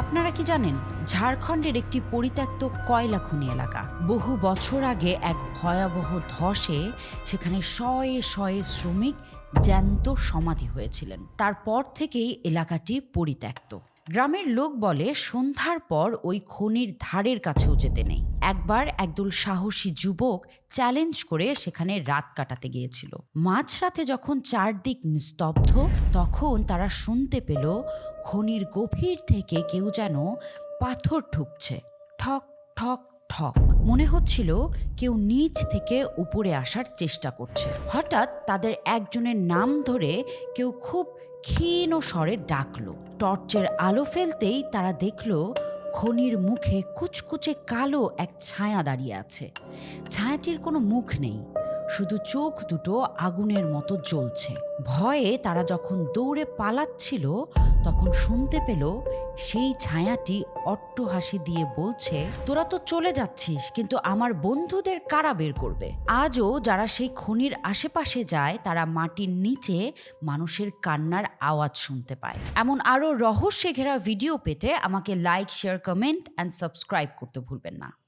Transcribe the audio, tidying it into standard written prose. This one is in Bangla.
আপনারা কি জানেন, ঝাড়খণ্ডের একটি পরিত্যক্ত কয়লা খনি এলাকা বহু বছর আগে এক ভয়াবহ ধসে সেখানে শয়ে শয়ে শ্রমিক জ্যান্ত সমাধি হয়েছিলেন। তারপর থেকেই এলাকাটি পরিত্যক্ত। গ্রামের লোক বলে সন্ধ্যার পর ওই খনির ধারের কাছেও যেতে নেই। একবার একদল সাহসী যুবক চ্যালেঞ্জ করে সেখানে রাত কাটাতে গিয়েছিল। মাঝরাতে যখন চারদিক নিস্তব্ধ, তখন তারা শুনতে পেল খনির গভীর থেকে কেউ যেন পাথর ঠুকছে, ঠক ঠক ঠক। মনে হচ্ছিল কেউ নিচ থেকে উপরে আসার চেষ্টা করছে। হঠাৎ তাদের একজনের নাম ধরে কেউ খুব ক্ষীণ স্বরে ডাকলো। টর্চের আলো ফেলতেই তারা দেখল খনির মুখে কুচকুচে কালো এক ছায়া দাঁড়িয়ে আছে। ছায়াটির কোনো মুখ নেই, শুধু চোখ দুটো আগুনের মতো জ্বলছে। ভয়ে তারা যখন দৌড়ে পালাচ্ছিল, তখন শুনতে পেল সেই ছায়াটি অট্টহাসি দিয়ে বলছে, তোরা তো চলে যাচ্ছিস, কিন্তু আমার বন্ধুদের কারা বের করবে? আজও যারা সেই খনির আশেপাশে যায় তারা মাটির নিচে মানুষের কান্নার আওয়াজ শুনতে পায়। এমন আরও রহস্যে ঘেরা ভিডিও পেতে আমাকে like, share, comment and subscribe করতে ভুলবেন না।